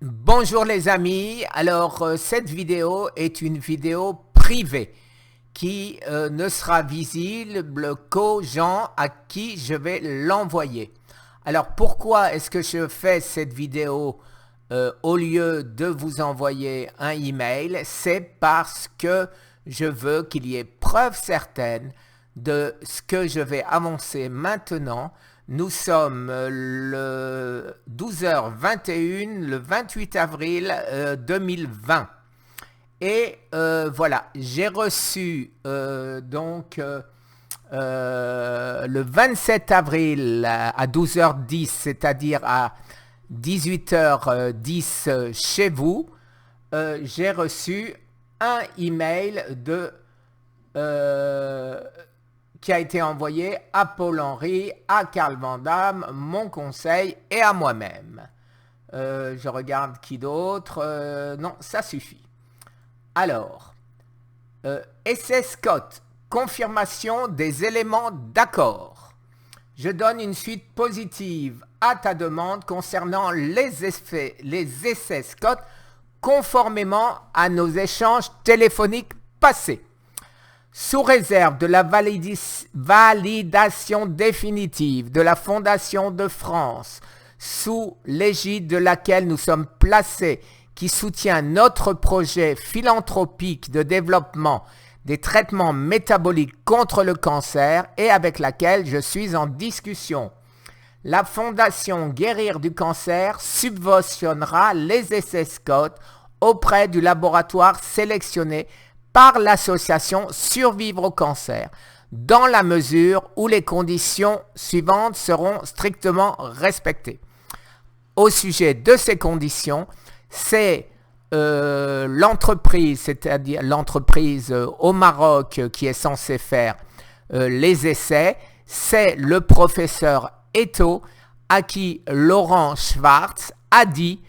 Bonjour les amis, alors cette vidéo est une vidéo privée qui ne sera visible qu'aux gens à qui je vais l'envoyer. Alors pourquoi est-ce que je fais cette vidéo au lieu de vous envoyer un email? C'est parce que je veux qu'il y ait preuve certaine de ce que je vais avancer maintenant. Nous sommes le 12h21, le 28 avril 2020. Et voilà, j'ai reçu le 27 avril à 12h10, c'est-à-dire à 18h10 chez vous, j'ai reçu un email qui a été envoyé à Paul-Henri, à Carl Van Damme, mon conseil et à moi-même. Je regarde qui d'autre. Non, ça suffit. Alors, S.S. Scott, confirmation des éléments d'accord. Je donne une suite positive à ta demande concernant les essais Scott conformément à nos échanges téléphoniques passés. Sous réserve de la validation définitive de la Fondation de France, sous l'égide de laquelle nous sommes placés, qui soutient notre projet philanthropique de développement des traitements métaboliques contre le cancer et avec laquelle je suis en discussion. La Fondation Guérir du Cancer subventionnera les essais Scott auprès du laboratoire sélectionné par l'association Survivre au cancer, dans la mesure où les conditions suivantes seront strictement respectées. Au sujet de ces conditions, c'est l'entreprise, c'est-à-dire l'entreprise au Maroc qui est censée faire les essais, c'est le professeur Eto à qui Laurent Schwartz a dit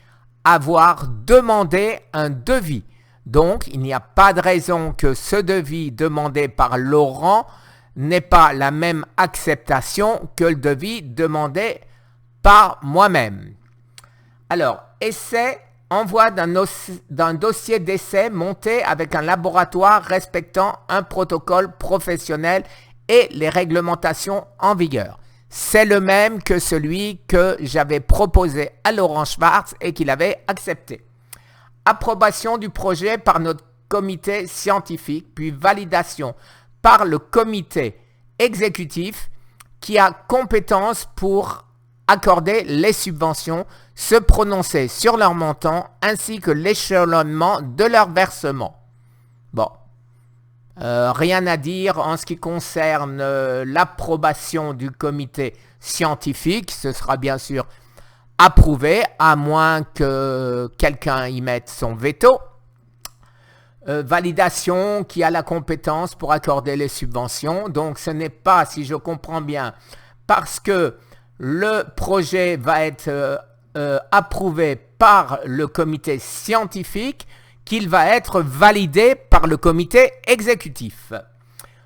avoir demandé un devis. Donc, il n'y a pas de raison que ce devis demandé par Laurent n'ait pas la même acceptation que le devis demandé par moi-même. Alors, essai, envoi d'un dossier d'essai monté avec un laboratoire respectant un protocole professionnel et les réglementations en vigueur. C'est le même que celui que j'avais proposé à Laurent Schwartz et qu'il avait accepté. Approbation du projet par notre comité scientifique, puis validation par le comité exécutif qui a compétence pour accorder les subventions, se prononcer sur leur montant ainsi que l'échelonnement de leur versement. Bon, rien à dire en ce qui concerne l'approbation du comité scientifique, ce sera bien sûr approuvé, à moins que quelqu'un y mette son veto. Validation qui a la compétence pour accorder les subventions. Donc ce n'est pas, si je comprends bien, parce que le projet va être approuvé par le comité scientifique qu'il va être validé par le comité exécutif.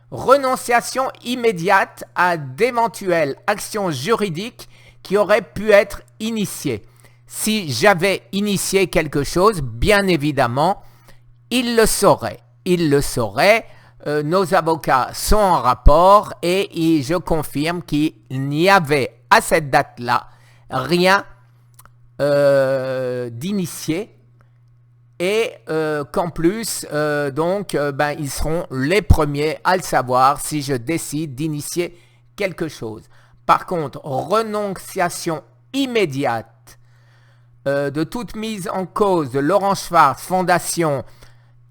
Renonciation immédiate à d'éventuelles actions juridiques qui auraient pu être initiées. Si j'avais initié quelque chose, bien évidemment, il le saurait. Il le saurait. Nos avocats sont en rapport et je confirme qu'il n'y avait à cette date-là rien d'initié et qu'en plus, ils seront les premiers à le savoir si je décide d'initier quelque chose. Par contre, renonciation immédiate de toute mise en cause de Laurent Schwartz Fondation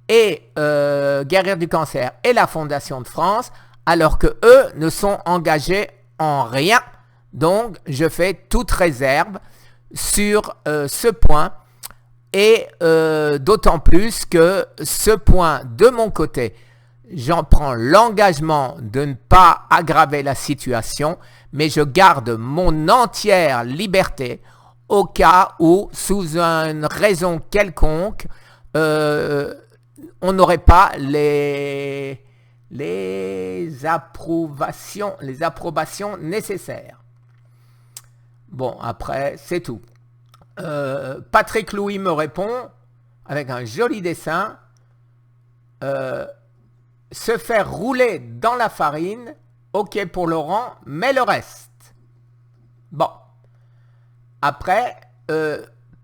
et Guérir du Cancer et la Fondation de France, alors que eux ne sont engagés en rien. Donc, je fais toute réserve sur ce point et d'autant plus que ce point de mon côté, j'en prends l'engagement de ne pas aggraver la situation, mais je garde mon entière liberté au cas où, sous une raison quelconque, on n'aurait pas les approbations nécessaires. Bon, après, c'est tout. Patrick Louis me répond avec un joli dessin. Se faire rouler dans la farine, ok pour Laurent, mais le reste. Bon. Après,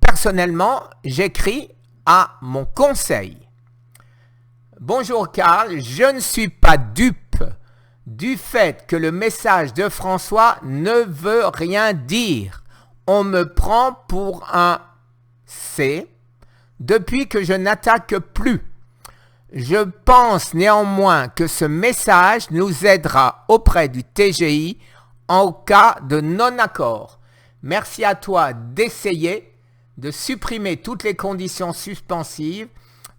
personnellement, j'écris à mon conseil. Bonjour Karl, je ne suis pas dupe du fait que le message de François ne veut rien dire. On me prend pour un C depuis que je n'attaque plus. Je pense néanmoins que ce message nous aidera auprès du TGI en cas de non-accord. Merci à toi d'essayer de supprimer toutes les conditions suspensives.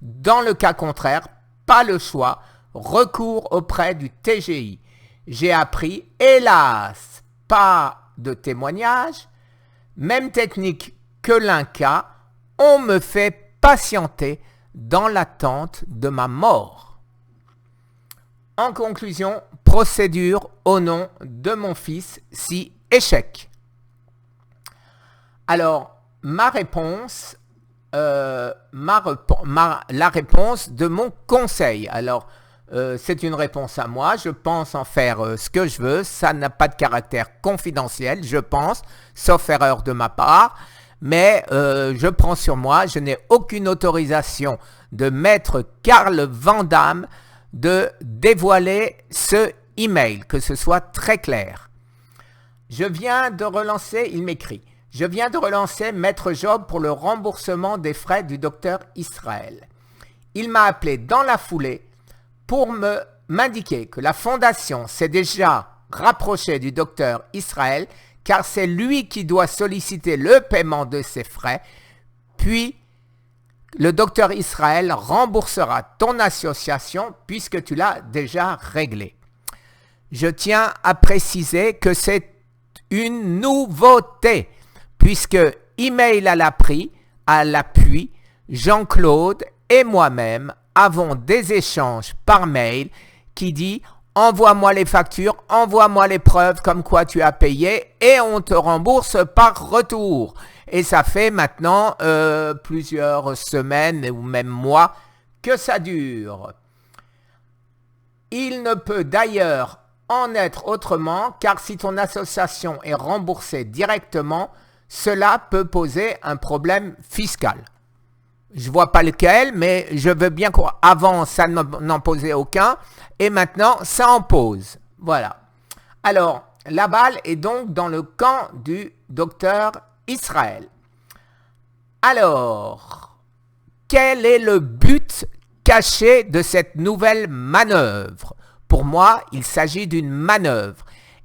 Dans le cas contraire, pas le choix, recours auprès du TGI. J'ai appris, hélas, pas de témoignage, même technique que l'Inca, on me fait patienter dans l'attente de ma mort. En conclusion, procédure au nom de mon fils si échec. Alors, la réponse de mon conseil. Alors, c'est une réponse à moi. Je pense en faire ce que je veux. Ça n'a pas de caractère confidentiel, je pense, sauf erreur de ma part. Mais je prends sur moi, je n'ai aucune autorisation de maître Karl Vandamme de dévoiler ce email, que ce soit très clair. Je viens de relancer, il m'écrit, je viens de relancer Maître Job pour le remboursement des frais du docteur Israël. Il m'a appelé dans la foulée pour m'indiquer que la fondation s'est déjà rapprochée du docteur Israël car c'est lui qui doit solliciter le paiement de ses frais, puis le docteur Israël remboursera ton association puisque tu l'as déjà réglé. Je tiens à préciser que c'est une nouveauté, puisque email à l'appui, Jean-Claude et moi-même avons des échanges par mail qui dit envoie-moi les factures, envoie-moi les preuves comme quoi tu as payé et on te rembourse par retour. Et ça fait maintenant plusieurs semaines ou même mois que ça dure. Il ne peut d'ailleurs en être autrement car si ton association est remboursée directement, cela peut poser un problème fiscal. Je ne vois pas lequel, mais je veux bien qu'avant, ça n'en posait aucun. Et maintenant, ça en pose. Voilà. Alors, la balle est donc dans le camp du docteur Israël. Alors, quel est le but caché de cette nouvelle manœuvre? Pour moi, il s'agit d'une manœuvre.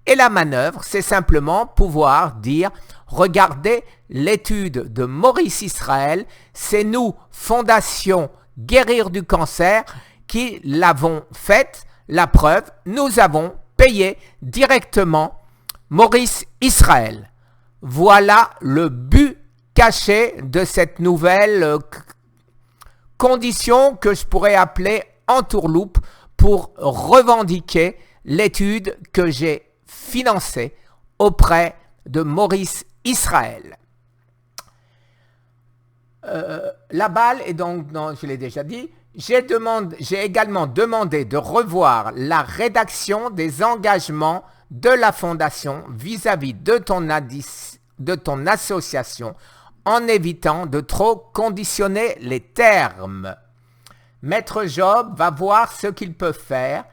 Et la manœuvre, c'est simplement pouvoir dire « Regardez l'étude de Maurice Israël, c'est nous, Fondation Guérir du Cancer, qui l'avons faite. La preuve, nous avons payé directement Maurice Israël. » Voilà le but caché de cette nouvelle condition que je pourrais appeler entourloupe pour revendiquer l'étude que j'ai financée auprès de Maurice Israël. La balle est donc, je l'ai déjà dit, j'ai également demandé de revoir la rédaction des engagements de la Fondation vis-à-vis de ton association en évitant de trop conditionner les termes. Maître Job va voir ce qu'il peut faire,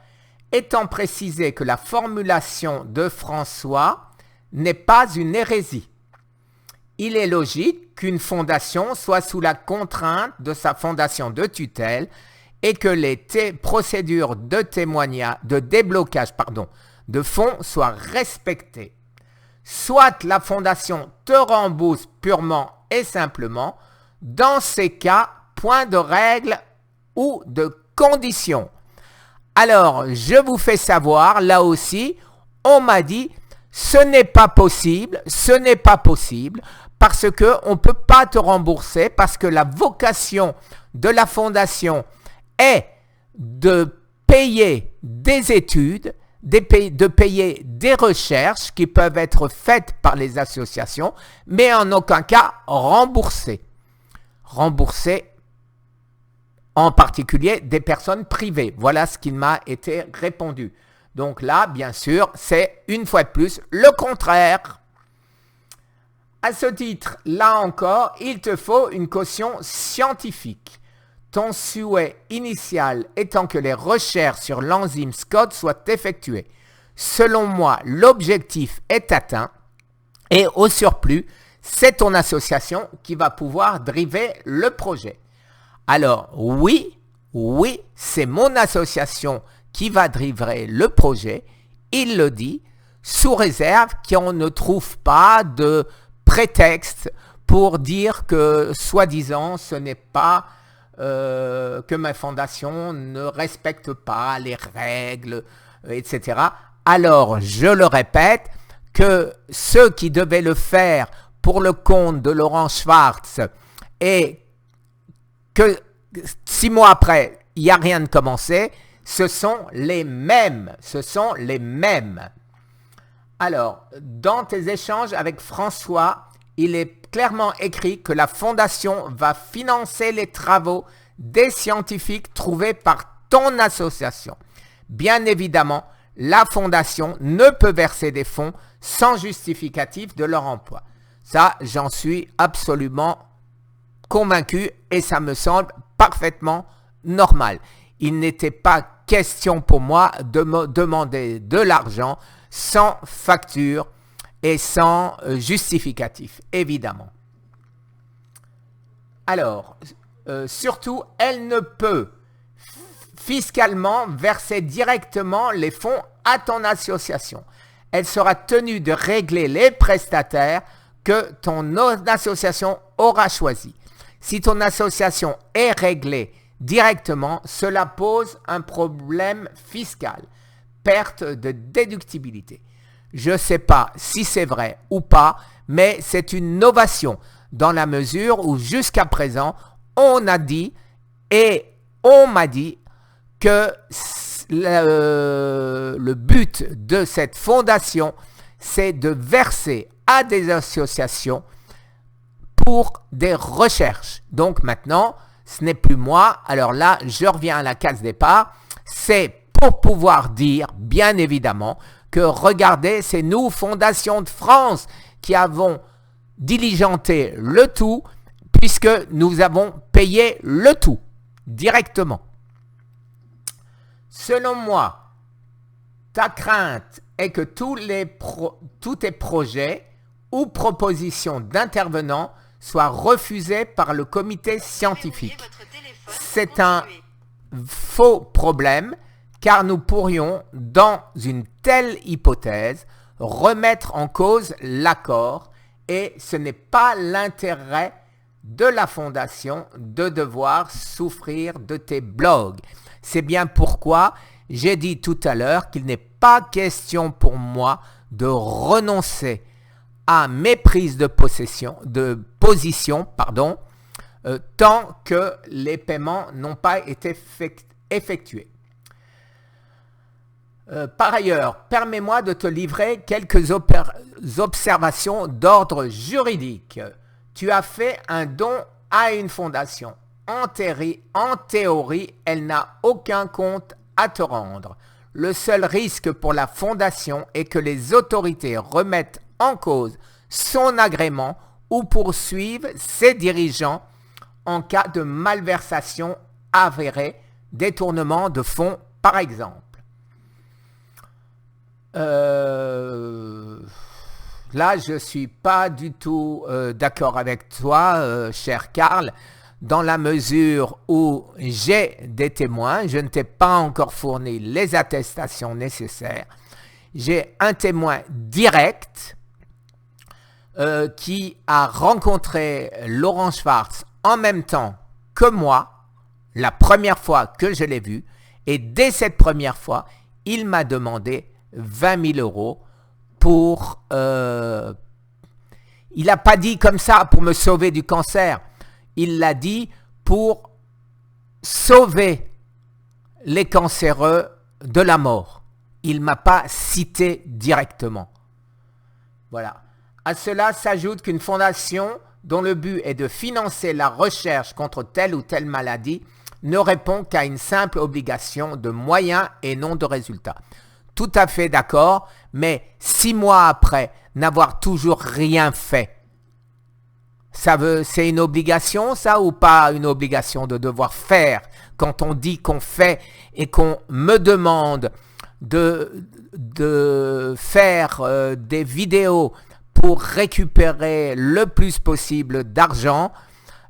étant précisé que la formulation de François n'est pas une hérésie. Il est logique qu'une fondation soit sous la contrainte de sa fondation de tutelle et que les procédures de déblocage de fonds soient respectées. Soit la fondation te rembourse purement et simplement, dans ces cas, point de règle ou de condition. Alors, je vous fais savoir, là aussi, on m'a dit, ce n'est pas possible, parce qu'on ne peut pas te rembourser, parce que la vocation de la fondation est de payer des études, de payer des recherches qui peuvent être faites par les associations, mais en aucun cas remboursées. Remboursées en particulier des personnes privées. Voilà ce qui m'a été répondu. Donc là, bien sûr, c'est une fois de plus le contraire. À ce titre, là encore, il te faut une caution scientifique. Ton souhait initial étant que les recherches sur l'enzyme SCOD soient effectuées. Selon moi, l'objectif est atteint et au surplus, c'est ton association qui va pouvoir driver le projet. Alors oui, c'est mon association qui va driver le projet. Il le dit, sous réserve qu'on ne trouve pas de prétexte pour dire que, soi-disant, ce n'est pas que ma fondation ne respecte pas les règles, etc. Alors, je le répète, que ceux qui devaient le faire pour le compte de Laurent Schwartz et que 6 mois après, il n'y a rien de commencé, ce sont les mêmes. Alors, dans tes échanges avec François, il est clairement écrit que la fondation va financer les travaux des scientifiques trouvés par ton association. Bien évidemment, la fondation ne peut verser des fonds sans justificatif de leur emploi. Ça, j'en suis absolument convaincu et ça me semble parfaitement normal. Il n'était pas question pour moi de me demander de l'argent sans facture et sans justificatif, évidemment. Alors, surtout, elle ne peut fiscalement verser directement les fonds à ton association. Elle sera tenue de régler les prestataires que ton association aura choisis. Si ton association est réglée directement, cela pose un problème fiscal, perte de déductibilité. Je ne sais pas si c'est vrai ou pas, mais c'est une novation dans la mesure où jusqu'à présent, on a dit et on m'a dit que le but de cette fondation, c'est de verser à des associations pour des recherches. Donc maintenant, ce n'est plus moi. Alors là, je reviens à la case départ. C'est pour pouvoir dire, bien évidemment, que regardez, c'est nous, Fondation de France, qui avons diligenté le tout, puisque nous avons payé le tout directement. Selon moi, ta crainte est que tous tes projets ou propositions d'intervenants soient refusés par le comité scientifique. C'est un faux problème car nous pourrions, dans une telle hypothèse, remettre en cause l'accord et ce n'est pas l'intérêt de la fondation de devoir souffrir de tes blogs. C'est bien pourquoi j'ai dit tout à l'heure qu'il n'est pas question pour moi de renoncer à mes prises de position, tant que les paiements n'ont pas été effectués. Par ailleurs, permets-moi de te livrer quelques observations d'ordre juridique. Tu as fait un don à une fondation. En théorie, elle n'a aucun compte à te rendre. Le seul risque pour la fondation est que les autorités remettent en cause son agrément ou poursuivent ses dirigeants en cas de malversation avérée, détournement de fonds par exemple. Là, je ne suis pas du tout d'accord avec toi, cher Karl, dans la mesure où j'ai des témoins, je ne t'ai pas encore fourni les attestations nécessaires. J'ai un témoin direct qui a rencontré Laurent Schwartz en même temps que moi, la première fois que je l'ai vu, et dès cette première fois, il m'a demandé 20 000 € pour... il n'a pas dit comme ça pour me sauver du cancer. Il l'a dit pour sauver les cancéreux de la mort. il ne m'a pas cité directement. Voilà. À cela s'ajoute qu'une fondation dont le but est de financer la recherche contre telle ou telle maladie ne répond qu'à une simple obligation de moyens et non de résultats. Tout à fait d'accord, mais 6 mois après n'avoir toujours rien fait, c'est une obligation ça ou pas une obligation de devoir faire? Quand on dit qu'on fait et qu'on me demande de faire des vidéos pour récupérer le plus possible d'argent,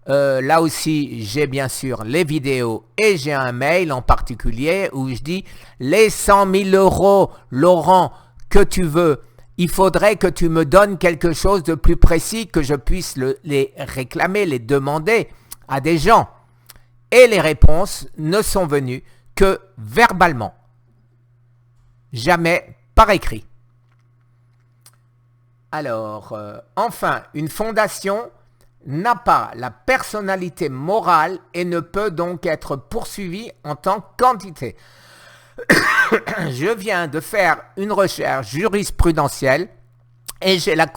là aussi j'ai bien sûr les vidéos et j'ai un mail en particulier où je dis les 100 000 €, Laurent, que tu veux, il faudrait que tu me donnes quelque chose de plus précis, que je puisse les réclamer, les demander à des gens. Et les réponses ne sont venues que verbalement, jamais par écrit. Alors, enfin, une fondation n'a pas la personnalité morale et ne peut donc être poursuivie en tant qu'entité. Je viens de faire une recherche jurisprudentielle et j'ai la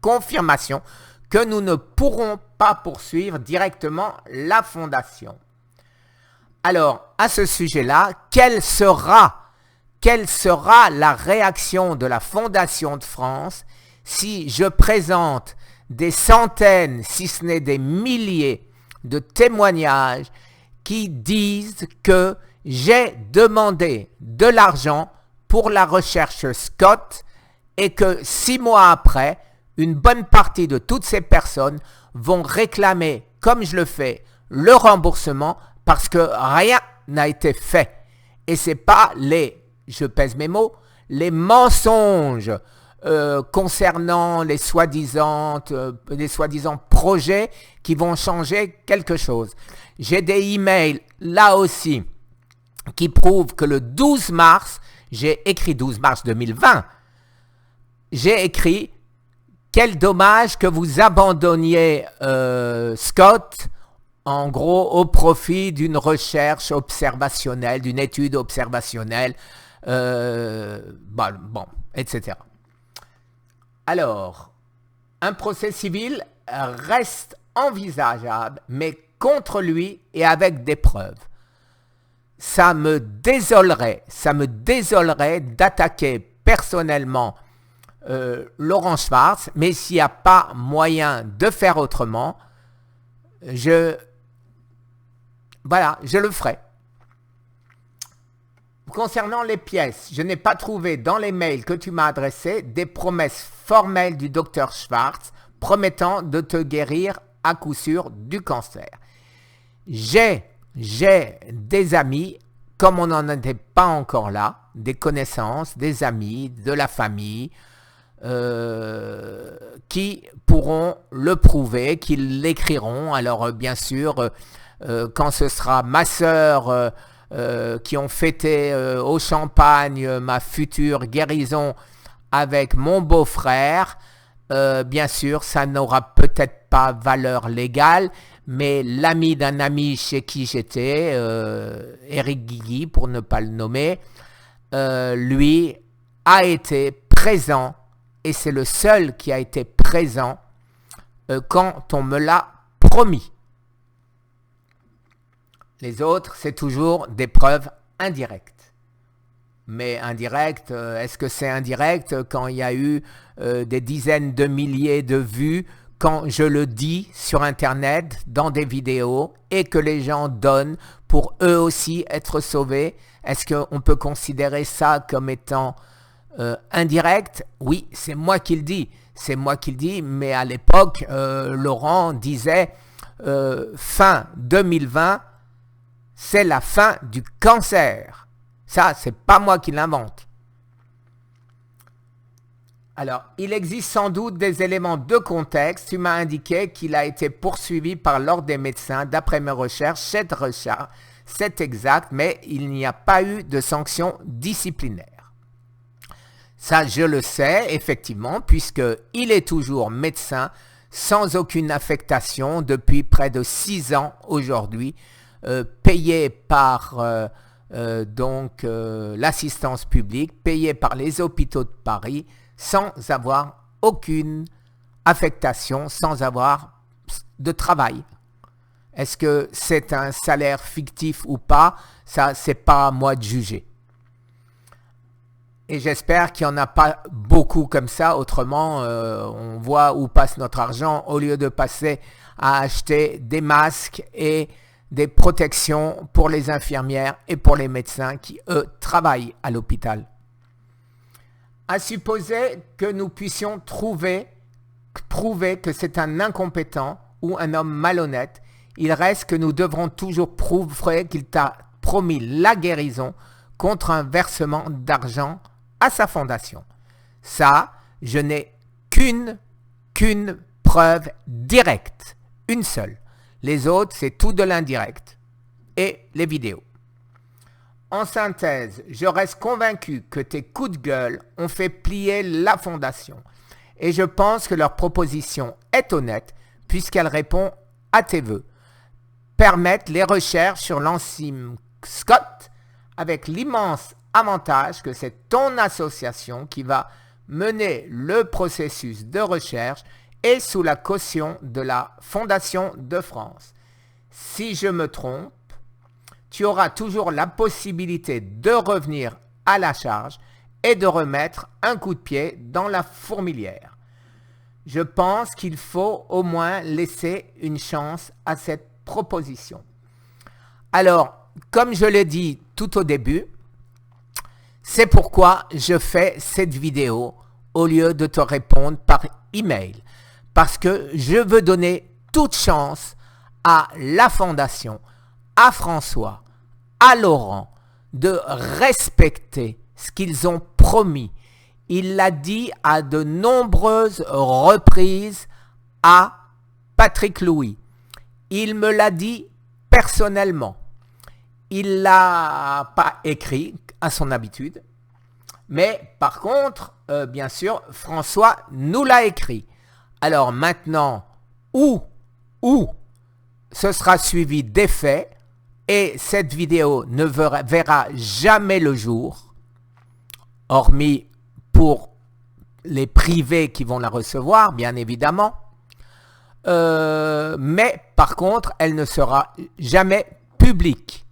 confirmation que nous ne pourrons pas poursuivre directement la fondation. Alors, à ce sujet-là, quelle sera la réaction de la Fondation de France si je présente des centaines, si ce n'est des milliers de témoignages qui disent que j'ai demandé de l'argent pour la recherche Scott et que 6 mois après, une bonne partie de toutes ces personnes vont réclamer, comme je le fais, le remboursement parce que rien n'a été fait. Et ce n'est pas je pèse mes mots, les mensonges concernant les soi-disant projets qui vont changer quelque chose. J'ai des emails là aussi qui prouvent que le 12 mars, j'ai écrit 12 mars 2020, j'ai écrit « Quel dommage que vous abandonniez Scott, en gros, au profit d'une recherche observationnelle, d'une étude observationnelle, etc. » Alors, un procès civil reste envisageable, mais contre lui et avec des preuves. Ça me désolerait d'attaquer personnellement Laurent Schwartz, mais s'il n'y a pas moyen de faire autrement, je le ferai. Concernant les pièces, je n'ai pas trouvé dans les mails que tu m'as adressés des promesses formelles du docteur Schwartz promettant de te guérir à coup sûr du cancer. J'ai des amis, comme on n'en était pas encore là, des connaissances, des amis, de la famille, qui pourront le prouver, qui l'écriront. Alors bien sûr, quand ce sera ma sœur qui ont fêté au champagne ma future guérison avec mon beau-frère, bien sûr, ça n'aura peut-être pas valeur légale, mais l'ami d'un ami chez qui j'étais, Eric Guigui, pour ne pas le nommer, lui a été présent, et c'est le seul qui a été présent quand on me l'a promis. Les autres, c'est toujours des preuves indirectes. Mais indirect, est-ce que c'est indirect quand il y a eu des dizaines de milliers de vues, quand je le dis sur Internet, dans des vidéos, et que les gens donnent pour eux aussi être sauvés? Est-ce qu'on peut considérer ça comme étant indirect? Oui, c'est moi qui le dis. C'est moi qui le dis, mais à l'époque, Laurent disait fin 2020, c'est la fin du cancer. Ça, c'est pas moi qui l'invente. Alors, il existe sans doute des éléments de contexte. Tu m'as indiqué qu'il a été poursuivi par l'ordre des médecins. D'après mes recherches, c'est exact, mais il n'y a pas eu de sanctions disciplinaires. Ça, je le sais, effectivement, puisqu'il est toujours médecin, sans aucune affectation, depuis près de 6 ans aujourd'hui, payé par l'assistance publique payée par les hôpitaux de Paris sans avoir aucune affectation, sans avoir de travail. Est-ce que c'est un salaire fictif ou pas? Ça, c'est pas à moi de juger. Et j'espère qu'il n'y en a pas beaucoup comme ça. Autrement, on voit où passe notre argent au lieu de passer à acheter des masques et des protections pour les infirmières et pour les médecins qui, eux, travaillent à l'hôpital. À supposer que nous puissions prouver que c'est un incompétent ou un homme malhonnête, il reste que nous devrons toujours prouver qu'il t'a promis la guérison contre un versement d'argent à sa fondation. Ça, je n'ai qu'une preuve directe, une seule. Les autres, c'est tout de l'indirect. Et les vidéos. En synthèse, je reste convaincu que tes coups de gueule ont fait plier la fondation. Et je pense que leur proposition est honnête puisqu'elle répond à tes vœux. Permettre les recherches sur l'enzyme Scott avec l'immense avantage que c'est ton association qui va mener le processus de recherche et sous la caution de la Fondation de France. Si je me trompe, tu auras toujours la possibilité de revenir à la charge et de remettre un coup de pied dans la fourmilière. Je pense qu'il faut au moins laisser une chance à cette proposition. Alors, comme je l'ai dit tout au début, c'est pourquoi je fais cette vidéo au lieu de te répondre par email. Parce que je veux donner toute chance à la Fondation, à François, à Laurent, de respecter ce qu'ils ont promis. Il l'a dit à de nombreuses reprises à Patrick Louis. Il me l'a dit personnellement. Il ne l'a pas écrit à son habitude. Mais par contre, bien sûr, François nous l'a écrit. Alors maintenant, où ce sera suivi des faits et cette vidéo ne verra jamais le jour, hormis pour les privés qui vont la recevoir, bien évidemment. Mais par contre, elle ne sera jamais publique,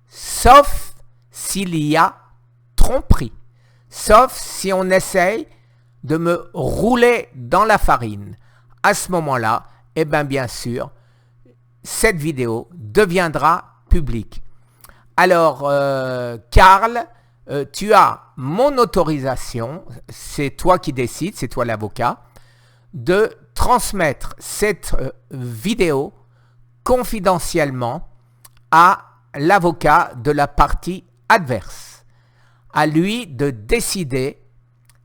sauf s'il y a tromperie, sauf si on essaye de me rouler dans la farine. À ce moment-là, eh bien sûr, cette vidéo deviendra publique. Alors, Karl, tu as mon autorisation, c'est toi qui décides, c'est toi l'avocat, de transmettre cette vidéo confidentiellement à l'avocat de la partie adverse. À lui de décider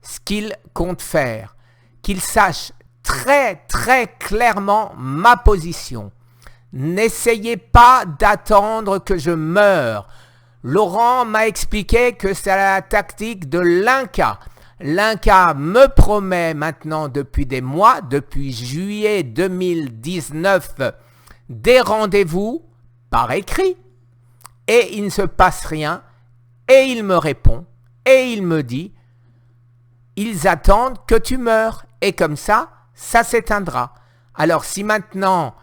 ce qu'il compte faire, qu'il sache très clairement ma position. N'essayez pas d'attendre que je meure. Laurent m'a expliqué que c'est la tactique de l'Inca. L'Inca me promet maintenant depuis des mois, depuis juillet 2019, des rendez-vous par écrit. Et il ne se passe rien. Et il me répond. Et il me dit, ils attendent que tu meurs. Et comme ça s'éteindra. Alors si maintenant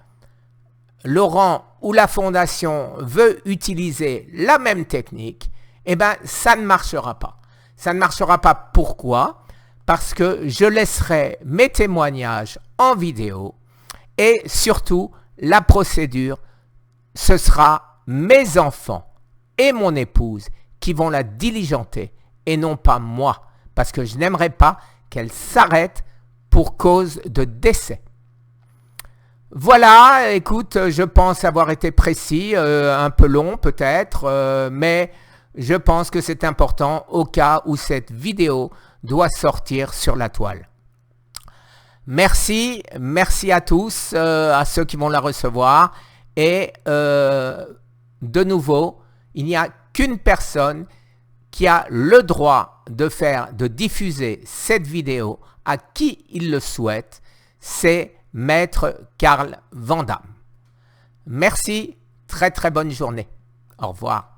Laurent ou la Fondation veut utiliser la même technique, eh bien ça ne marchera pas. Ça ne marchera pas. Pourquoi? Parce que je laisserai mes témoignages en vidéo et surtout la procédure, ce sera mes enfants et mon épouse qui vont la diligenter et non pas moi, parce que je n'aimerais pas qu'elle s'arrête pour cause de décès. Voilà, écoute, je pense avoir été précis, un peu long peut-être, mais je pense que c'est important au cas où cette vidéo doit sortir sur la toile. Merci à tous, à ceux qui vont la recevoir. Et de nouveau, il n'y a qu'une personne qui a le droit de diffuser cette vidéo à qui il le souhaite, c'est Maître Karl Vandamme. Merci, très bonne journée. Au revoir.